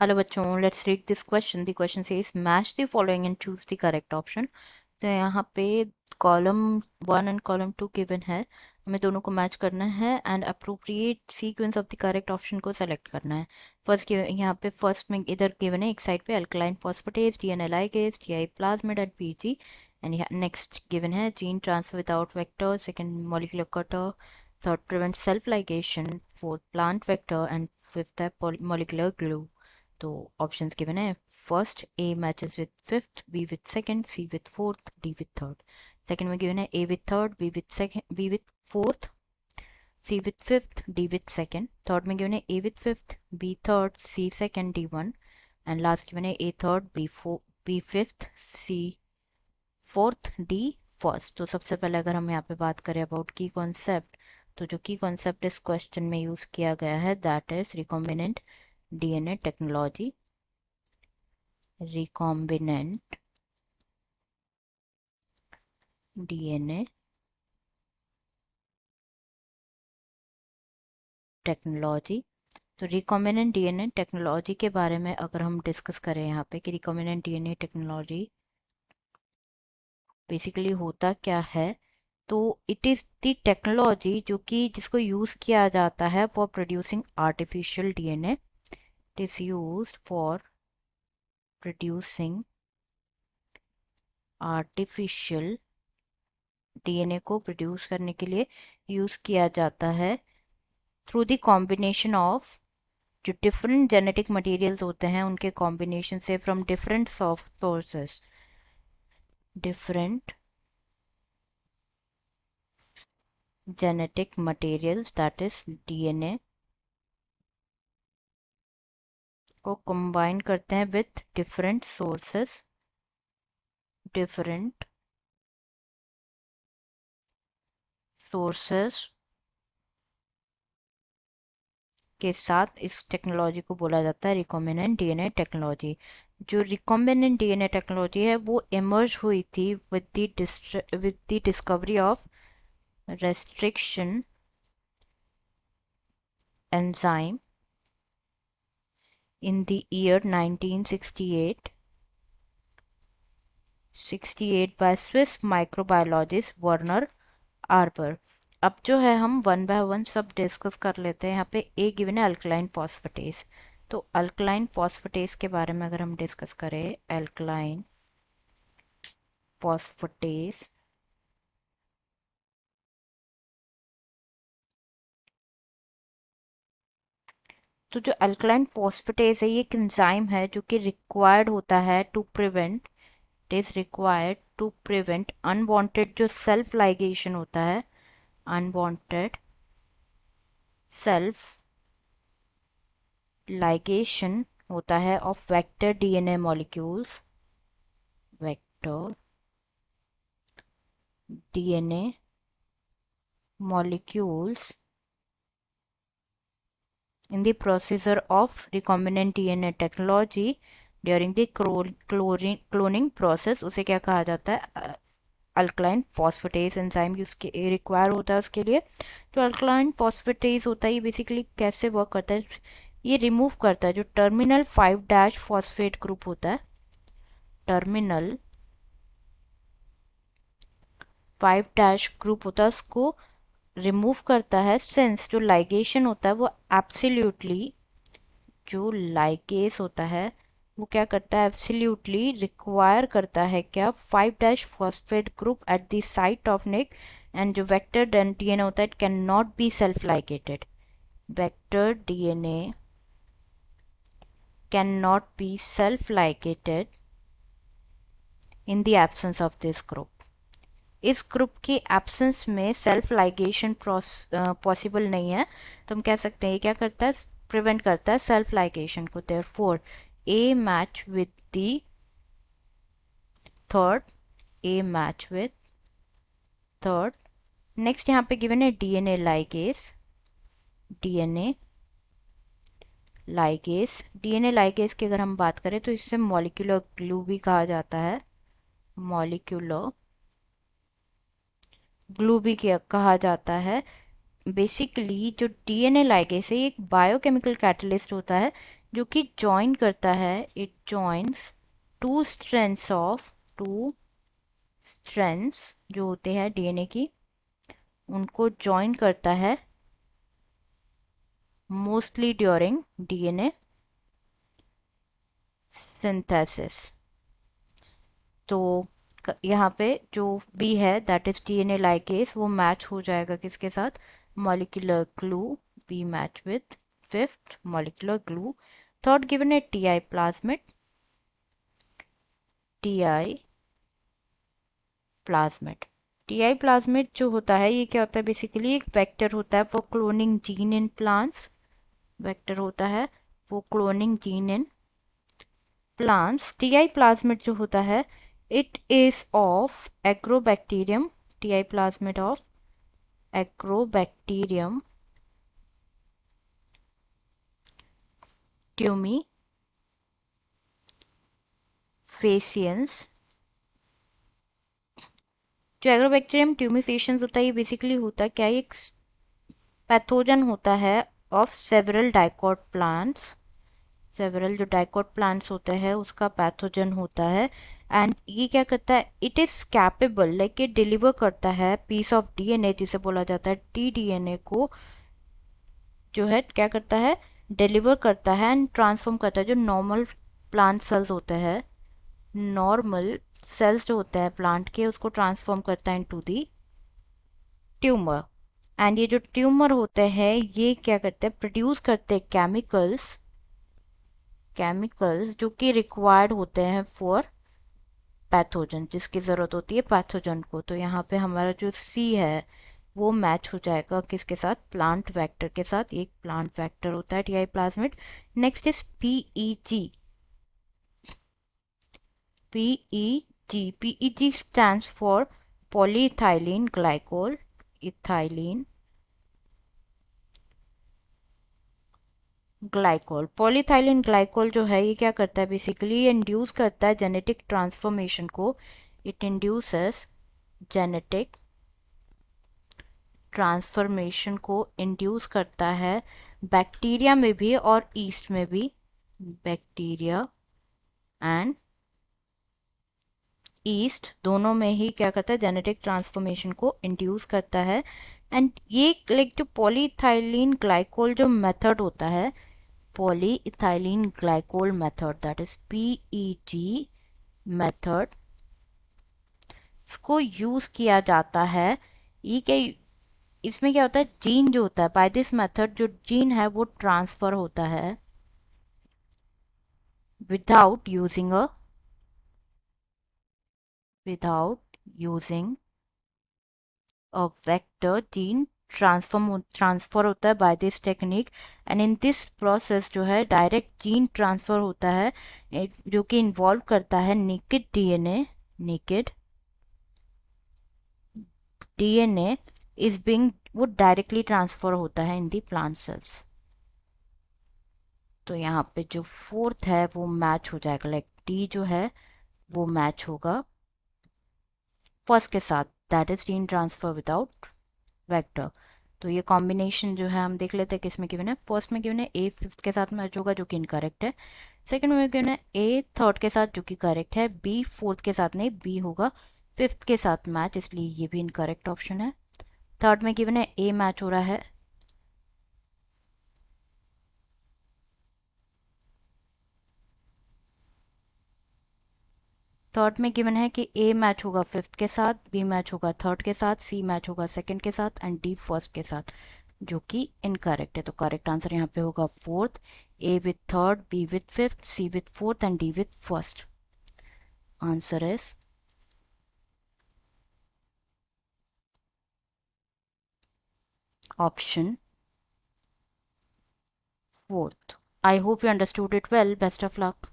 Hello बच्चों, let's read this question. The question says match the following and choose the correct option. तो यहाँ पे column 1 and column 2 given है. हमें दोनों को मैच करना है and appropriate sequence of the correct option को सेलेक्ट करना है. फर्स्ट यहाँ पे फर्स्ट में इधर गिवन है एक साइड पे alkaline phosphatase, DNA ligase, Ti plasmid and PG. And next given है gene transfer without vector, second molecular cutter, third prevent self ligation, fourth plant vector, and fifth है molecular glue. तो options given है. First A matches with fifth, B with second, C with fourth, D with third. Second में given है A with third, B with second, B with fourth, C with fifth, D with second. Third में given है A with fifth, B third, C second, D one. And last given है A third, B four, B fifth, C fourth, D first. तो सबसे पहले अगर हम यहाँ पे बात करें अबाउट की कॉन्सेप्ट, तो जो की कॉन्सेप्ट इस क्वेश्चन में यूज किया गया है that is recombinant DNA technology. Recombinant DNA technology. तो रिकॉम्बिनेंट डीएनए टेक्नोलॉजी के बारे में अगर हम डिस्कस करें यहाँ पे कि रिकॉम्बिनेंट डीएनए टेक्नोलॉजी बेसिकली होता क्या है, तो इट इज़ द टेक्नोलॉजी जो कि जिसको यूज़ किया जाता है for producing artificial DNA. It is used for producing artificial DNA को प्रोड्यूस करने के लिए यूज़ किया जाता है थ्रू द कॉम्बिनेशन ऑफ जो डिफरेंट जेनेटिक मटेरियल्स होते हैं उनके कॉम्बिनेशन से from different sources. Different genetic materials that is DNA को कंबाइन करते हैं with different sources, different sources के साथ इस टेक्नोलॉजी को बोला जाता है रिकॉम्बिनेंट डीएनए टेक्नोलॉजी. जो रिकॉम्बिनेंट डीएनए टेक्नोलॉजी है वो इमर्ज हुई थी with the discovery of restriction enzyme in the year 1968 by Swiss microbiologist Werner Arber. अब जो है हम वन बाय वन सब डिस्कस कर लेते हैं. यहाँ पे ए गिवन है अल्कलाइन फॉस्फेटेस. तो अल्कलाइन फॉस्फेटेस के बारे में अगर हम डिस्कस करें, अल्कलाइन फॉस्फेटेस तो जो अल्कलाइन फॉस्फेटेस है ये एक एंजाइम है जो कि रिक्वायर्ड होता है to prevent, it is required to prevent unwanted जो सेल्फ लाइगेशन होता है, अनवांटेड सेल्फ लाइगेशन होता है of vector DNA molecules, vector DNA molecules in the procedure of recombinant DNA technology during the cloning process. उसे क्या कहा जाता है? अल्कलाइन फॉस्फेटेस एंजाइम उसके रिक्वायर होता है उसके लिए. जो अल्कलाइन फॉस्फेटेस होता है ये बेसिकली कैसे वर्क करता है, ये रिमूव करता है जो टर्मिनल 5 डैश फॉस्फेट ग्रुप होता है, टर्मिनल 5 डैश ग्रुप होता है उसको रिमूव करता है. सिंस जो लाइगेशन होता है वो एब्सोल्युटली, जो लाइगेस होता है वो क्या करता है, एब्सोल्युटली रिक्वायर करता है क्या, 5 dash phosphate group at the site of nick. And जो वेक्टर डीएनए होता है it can not be self ligated, vector DNA can not be self ligated in the absence of this group. इस group की absence में self ligation possible नहीं है. तो हम कह सकते हैं ये क्या करता है, प्रिवेंट करता है सेल्फ लाइगेशन को. Therefore A match with the third, A match with third. Next यहाँ पे गिवन है DNA ligase, DNA ligase. DNA ligase की अगर हम बात करें तो इससे मॉलिक्यूलर ग्लू भी कहा जाता है, मॉलिक्यूलर ग्लू भी कहा जाता है. बेसिकली जो डीएनए लाइगेस है ये एक बायोकेमिकल कैटलिस्ट होता है जो कि ज्वाइन करता है, इट जॉइंस टू स्ट्रैंड्स जो होते हैं डीएनए की, उनको ज्वाइन करता है मोस्टली ड्यूरिंग डीएनए सिंथेसिस। तो यहाँ पे जो बी है दैट इज डीएनए लाइकेस, वो मैच हो जाएगा किसके साथ, molecular glue, B match with fifth molecular glue. Third given है Ti plasmid, Ti plasmid. Ti plasmid जो होता है ये क्या होता है, बेसिकली एक वेक्टर होता है for cloning gene in plants, vector होता है वो cloning gene in plants. Ti plasmid जो होता है it is of Agrobacterium, Ti plasmid of Agrobacterium tumefaciens. जो एग्रोबैक्टीरियम ट्यूमीफेसियंस होता है ये बेसिकली होता है क्या, एक पैथोजन होता है of several dicot plants, several जो डाइकॉट प्लांट्स होते हैं उसका पैथोजन होता है। एंड ये क्या करता है, it is capable like it deliver करता है पीस ऑफ डीएनए जिसे बोला जाता है टीडीएनए को, जो है क्या करता है, डिलीवर करता है एंड ट्रांसफॉर्म करता है। जो नॉर्मल प्लांट सेल्स होते हैं, नॉर्मल सेल्स जो होते हैं प्लांट के, उसको ट्रांसफॉर्म करता है इनटू दी ट्यूमर। एंड ये जो ट्यूमर होते हैं ये क्या करते हैं, प्रोड्यूस करते हैं केमिकल्स, केमिकल्स जो कि रिक्वायर्ड होते हैं फॉर पैथोजन, जिसकी ज़रूरत होती है पैथोजन को। तो यहाँ पे हमारा जो सी है वो मैच हो जाएगा किसके साथ, प्लांट वेक्टर के साथ। एक प्लांट वेक्टर होता है Ti plasmid. Next is PEG, PEG, PEG stands for polyethylene glycol, ethylene glycol. Polyethylene glycol जो है ये क्या करता है, बेसिकली इंड्यूस करता है जेनेटिक ट्रांसफॉर्मेशन को, इट इंड्यूसेस जेनेटिक ट्रांसफॉर्मेशन को इंड्यूस करता है बैक्टीरिया में भी और ईस्ट में भी, बैक्टीरिया एंड ईस्ट दोनों में ही क्या करता है, जेनेटिक ट्रांसफॉर्मेशन को इंड्यूस करता है। एंड ये लाइक जो पॉलीइथाइलिन ग्लाइकोल जो मेथड होता है, polyethylene glycol method that is PEG method, इसको यूज किया जाता है। ये क्या, इसमें क्या होता है, जीन जो होता है बाय दिस मेथड जो जीन है वो ट्रांसफर होता है without using a, without using a vector, gene transfer होता है by this technique. And in this process जो है डायरेक्ट जीन ट्रांसफर होता है जो कि इन्वॉल्व करता है naked DNA, naked DNA is being, वो डायरेक्टली ट्रांसफर होता है इन दी प्लांट सेल्स। तो यहाँ पे जो फोर्थ है वो मैच हो जाएगा, लाइक डी जो है वो मैच होगा फर्स्ट के साथ, that is gene transfer without vector. तो ये कॉम्बिनेशन जो है हम देख लेते हैं किसमें गिवन है। फर्स्ट में गिवन है ए फिफ्थ के साथ मैच होगा जो कि इनकरेक्ट है। सेकंड में गिवन है ए थर्ड के साथ जो कि करेक्ट है, बी फोर्थ के साथ नहीं, बी होगा फिफ्थ के साथ मैच, इसलिए ये भी इनकरेक्ट ऑप्शन है। थर्ड में गिवन है ए मैच हो रहा है, थर्ड में गिवन है कि ए मैच होगा फिफ्थ के साथ, बी मैच होगा थर्ड के साथ, सी मैच होगा सेकंड के साथ एंड डी फर्स्ट के साथ, जो कि इनकरेक्ट है। तो करेक्ट आंसर यहाँ पे होगा fourth, a with third, b with fifth, c with fourth and d with first. Answer is option fourth. I hope you understood it well. Best of luck.